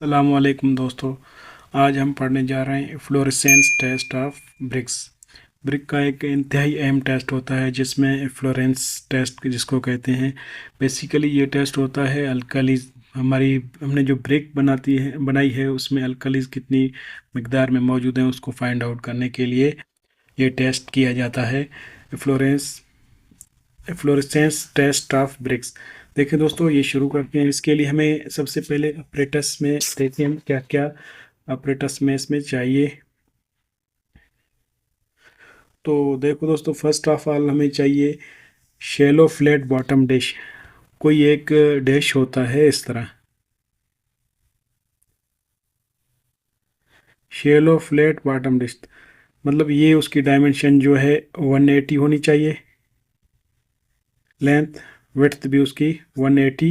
अस्सलामुअलैकुम दोस्तों। आज हम पढ़ने जा रहे हैं fluorescence test of bricks. Brick का एक इंतहाई अहम टेस्ट होता है जिसमें फ्लोरेंस टेस्ट जिसको कहते हैं। बेसिकली ये टेस्ट होता है अल्कालीज हमारी हमने जो ब्रिक बनाई है उसमें अल्कालीज कितनी मिकदार में मौजूद हैं उसको फाइंड आउट करने के लिए ये टेस्ट किया जाता है। Florence fluorescence test of bricks. देखिए दोस्तों, ये शुरू करते हैं। इसके लिए हमें सबसे पहले अपरेटस में देखते हैं क्या क्या अपरेटस में इसमें चाहिए। तो देखो दोस्तों, फर्स्ट ऑफ ऑल हमें चाहिए शैलो फ्लैट बॉटम डिश। कोई एक डिश होता है इस तरह, शैलो फ्लैट बॉटम डिश, मतलब ये उसकी डायमेंशन जो है 180 होनी चाहिए। लेंथ विड्थ भी उसकी 180,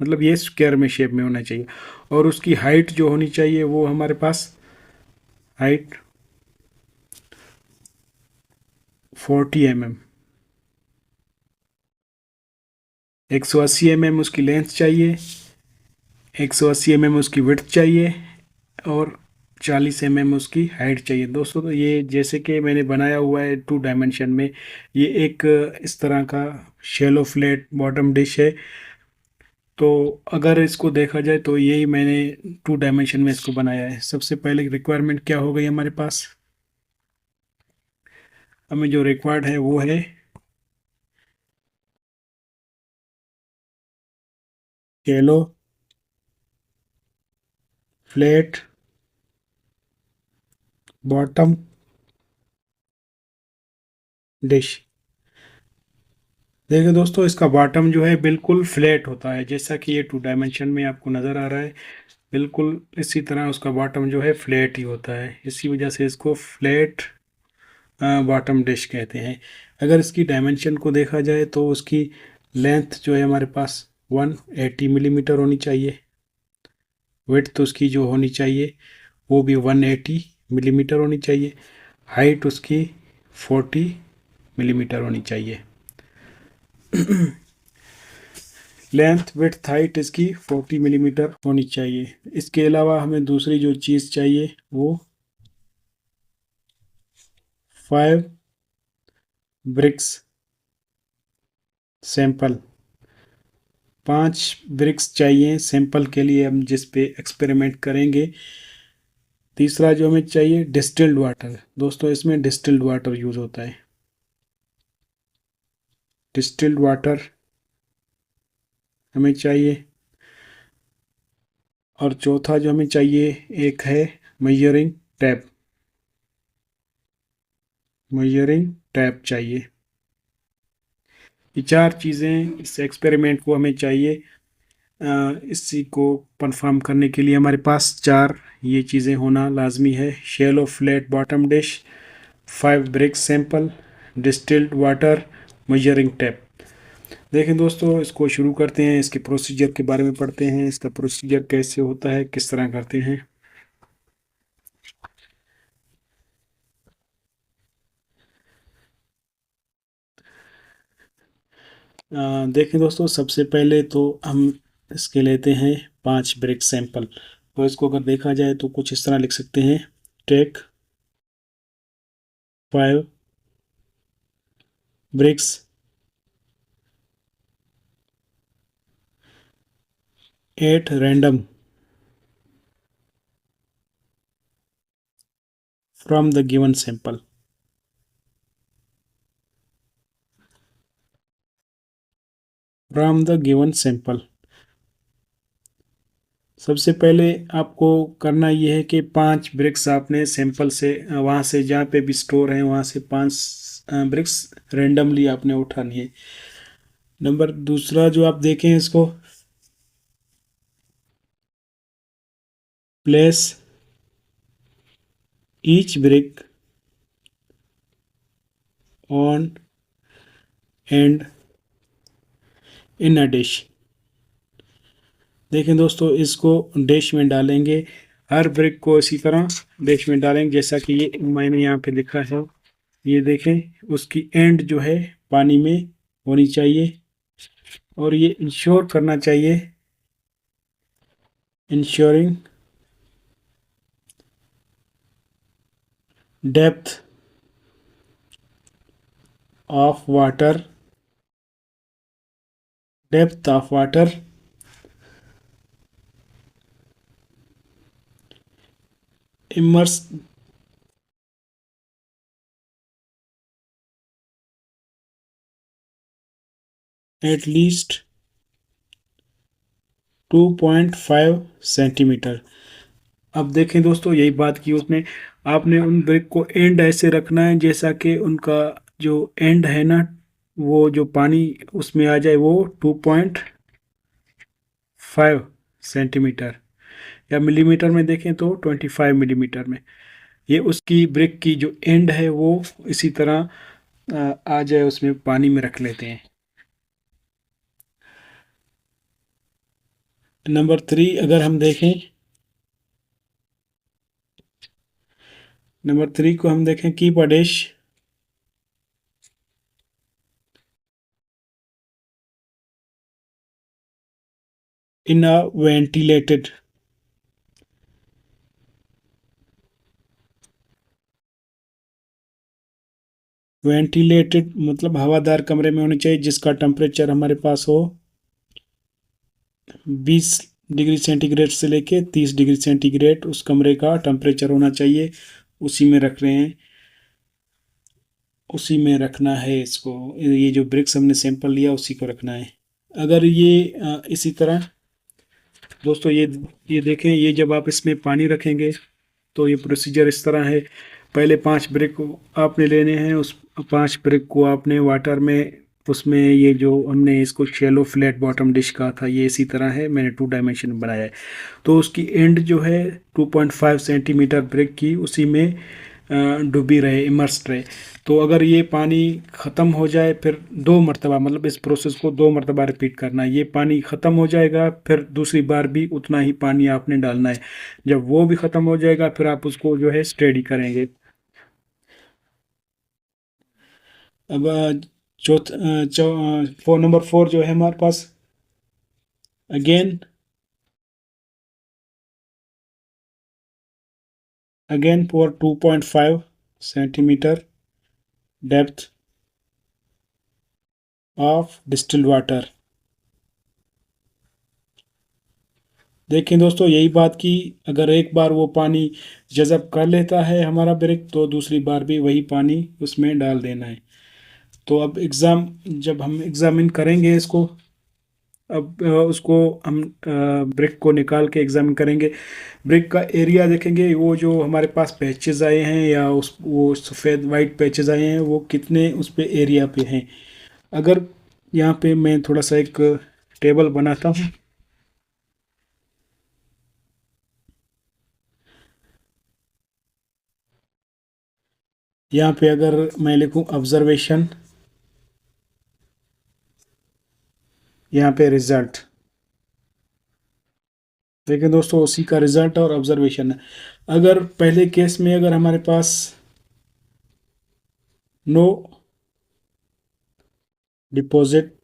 मतलब ये स्क्वायर में शेप में होना चाहिए। और उसकी हाइट जो होनी चाहिए वो हमारे पास हाइट 40 mm, 180 mm उसकी लेंथ चाहिए, 180 mm उसकी विड्थ चाहिए और 40 mm उसकी हाइट चाहिए। दोस्तों, तो ये जैसे कि मैंने बनाया हुआ है 2 डायमेंशन में, ये एक इस तरह का शैलो फ्लैट बॉटम डिश है। तो अगर इसको देखा जाए तो यही मैंने 2 डायमेंशन में इसको बनाया है। सबसे पहले रिक्वायरमेंट क्या हो गई हमारे पास, हमें जो रिक्वायर्ड है वो है शैलो फ्लैट बॉटम डिश। देखिए दोस्तों, इसका बॉटम जो है बिल्कुल फ्लैट होता है, जैसा कि ये 2 डायमेंशन में आपको नज़र आ रहा है। बिल्कुल इसी तरह उसका बॉटम जो है फ्लैट ही होता है, इसी वजह से इसको फ्लैट बॉटम डिश कहते हैं। अगर इसकी डायमेंशन को देखा जाए तो उसकी लेंथ जो है हमारे पास 180 mm होनी चाहिए। विड्थ उसकी जो होनी चाहिए वो भी 180 mm होनी चाहिए। हाइट उसकी 40 mm होनी चाहिए। लेंथ विड्थ हाइट इसकी 40 mm होनी चाहिए। इसके अलावा हमें दूसरी जो चीज़ चाहिए वो 5 ब्रिक्स सैंपल, 5 ब्रिक्स चाहिए सैंपल के लिए हम जिस पे एक्सपेरिमेंट करेंगे। तीसरा जो हमें चाहिए डिस्टिल्ड वाटर। दोस्तों, इसमें डिस्टिल्ड वाटर यूज़ होता है, डिस्टिल्ड वाटर हमें चाहिए। और चौथा जो हमें चाहिए एक है मेजरिंग टैप, मेजरिंग टैप चाहिए। ये 4 चीज़ें इस एक्सपेरिमेंट को हमें चाहिए। इसी को कंफर्म करने के लिए हमारे पास 4 ये चीज़ें होना लाजमी है। Shallow flat bottom dish, 5 brick sample, distilled water, measuring tap. देखें दोस्तों, इसको शुरू करते हैं। इसके प्रोसीजर के बारे में पढ़ते हैं। इसका प्रोसीजर कैसे होता है, किस तरह करते हैं। देखें दोस्तों, सबसे पहले तो हम इसके लेते हैं 5 ब्रिक सैंपल। तो इसको अगर देखा जाए तो कुछ इस तरह लिख सकते हैं, take 5 bricks at random from the given sample. From the given sample, सबसे पहले आपको करना ये है कि 5 ब्रिक्स आपने सैंपल से वहाँ से जहाँ पे भी स्टोर है वहाँ से 5 ब्रिक्स रेंडमली आपने उठानी है। नंबर दूसरा जो आप देखें इसको, place each brick on and in a dish. देखें दोस्तों, इसको डिश में डालेंगे, हर ब्रिक को इसी तरह डिश में डालेंगे जैसा कि ये मैंने यहाँ पे लिखा है। ये देखें, उसकी एंड जो है पानी में होनी चाहिए। और ये इंश्योर करना चाहिए ensuring depth of water immerse at least 2.5 centimetre. अब देखें दोस्तों, यही बात की उसने, आपने उन ब्रिक को एंड ऐसे रखना है जैसा कि उनका जो एंड है ना, वो जो पानी उसमें आ जाए वो 2.5 सेंटीमीटर, या मिलीमीटर में देखें तो 25 मिलीमीटर में। ये उसकी ब्रिक की जो एंड है वो इसी तरह आ जाए, उसमें पानी में रख लेते हैं। नंबर 3 अगर हम देखें, नंबर 3 को हम देखें, keep a dish in a ventilated मतलब हवादार कमरे में होनी चाहिए, जिसका टेम्परेचर हमारे पास हो 20 डिग्री सेंटीग्रेड से लेके 30 डिग्री सेंटीग्रेड, उस कमरे का टेम्परेचर होना चाहिए। उसी में रख रहे हैं, उसी में रखना है इसको। ये जो ब्रिक्स हमने सैंपल लिया उसी को रखना है। अगर ये इसी तरह दोस्तों, ये देखें, ये जब आप इसमें पानी रखेंगे तो ये प्रोसीजर इस तरह है। पहले 5 ब्रिक आपने लेने हैं, उस 5 ब्रिक को आपने वाटर में, उसमें ये जो हमने इसको शेलो फ्लैट बॉटम डिश कहा था, ये इसी तरह है, मैंने 2 डायमेंशन बनाया है। तो उसकी एंड जो है 2.5 सेंटीमीटर ब्रिक की, उसी में डूबी रहे, इमर्स्ड रहे। तो अगर ये पानी ख़त्म हो जाए, फिर 2 मरतबा, मतलब इस प्रोसेस को 2 मरतबा रिपीट करना है। ये पानी ख़त्म हो जाएगा, फिर दूसरी बार भी उतना ही पानी आपने डालना है। जब वो भी ख़त्म हो जाएगा, फिर आप उसको जो है स्टेडी करेंगे। अब चौथ चौ नंबर 4 जो है हमारे पास, again for 2.5 centimetre depth of distilled water. देखें दोस्तों, यही बात की, अगर एक बार वो पानी जज़ब कर लेता है हमारा ब्रिक, तो दूसरी बार भी वही पानी उसमें डाल देना है। तो अब जब हम एग्ज़ामिन करेंगे इसको, अब उसको हम ब्रिक को निकाल के एग्ज़ामिन करेंगे। ब्रिक का एरिया देखेंगे, वो जो हमारे पास पैचेस आए हैं, या उस वो सफ़ेद वाइट पैचेस आए हैं, वो कितने उस पे एरिया पे हैं। अगर यहाँ पे मैं थोड़ा सा एक टेबल बनाता हूँ। यहाँ पे अगर मैं लिखूँ ऑब्जर्वेशन, यहाँ पे रिजल्ट, देखिए दोस्तों, उसी का रिजल्ट और ऑब्जर्वेशन है। अगर पहले केस में अगर हमारे पास नो डिपॉजिट,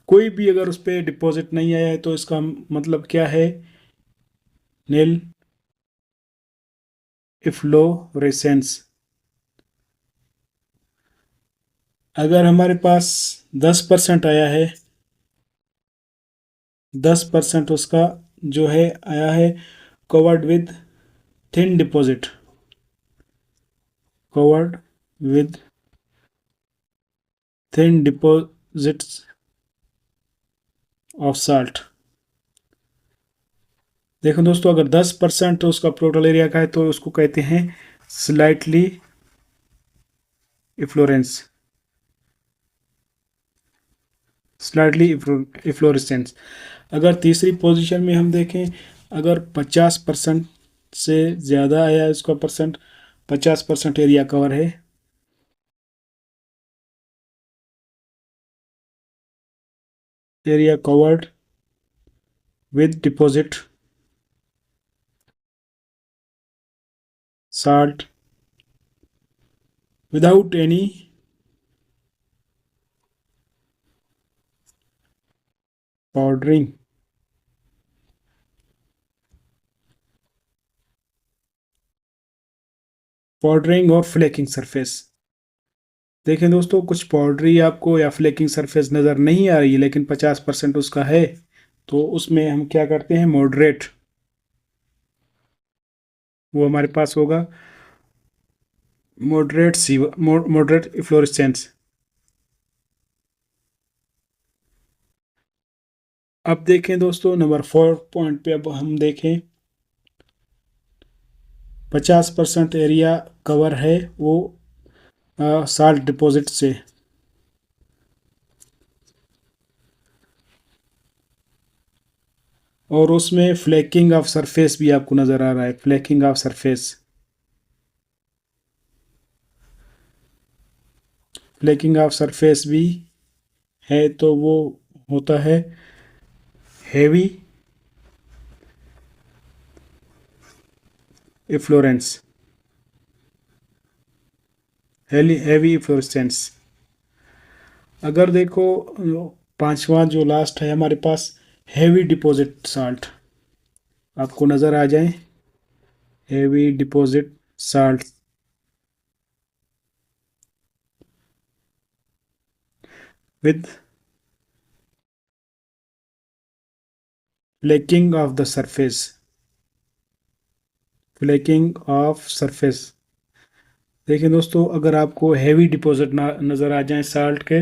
कोई भी अगर उस पर डिपॉजिट नहीं आया है, तो इसका मतलब क्या है, नील इफ्लोरेसेंस। अगर हमारे पास 10% आया है, 10% उसका जो है आया है, covered with thin deposit, covered with thin deposits of salt. देखो दोस्तों, अगर 10% तो उसका टोटल एरिया का है, तो उसको कहते हैं स्लाइटली इफ्लोरेंस, स्लाइटली इफ्लोरेसेंस। अगर तीसरी पोजीशन में हम देखें, अगर 50% से ज़्यादा आया है उसका परसेंट, 50% एरिया कवर है, area covered with deposit salt without any पाउडरिंग, पाउडरिंग और फ्लेकिंग सरफेस। देखें दोस्तों, कुछ पाउडरी आपको या फ्लेकिंग सरफेस नज़र नहीं आ रही है, लेकिन 50% उसका है, तो उसमें हम क्या करते हैं, मॉडरेट, वो हमारे पास होगा मॉडरेट सी, मॉडरेट इफ्लोरेसेंस। अब देखें दोस्तों, नंबर 4 पॉइंट पे अब हम देखें, 50% एरिया कवर है वो साल्ट डिपॉजिट से। और उसमें फ्लेकिंग ऑफ सरफेस भी आपको नज़र आ रहा है, flaking of surface, flaking of surface भी है, तो वो होता है हेवी इफ्लोरेंस, हेवी इफ्लोरेसेंस। अगर देखो, पांचवा जो लास्ट है हमारे पास, हेवी डिपॉजिट साल्ट, आपको नज़र आ जाए, heavy deposit salt with flaking of the surface, flaking of surface. देखिए दोस्तों, अगर आपको हैवी डिपॉजिट नज़र आ जाए साल्ट के,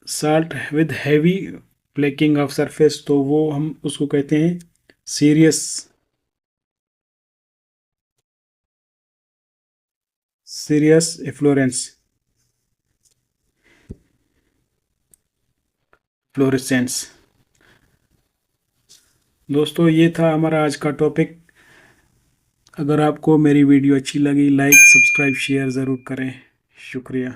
salt with heavy flaking of surface, तो वो हम उसको कहते हैं सीरियस, सीरियस इफ्लोरेंस, फ्लोरेसेंस। दोस्तों, ये था हमारा आज का टॉपिक। अगर आपको मेरी वीडियो अच्छी लगी, लाइक सब्सक्राइब शेयर ज़रूर करें। शुक्रिया।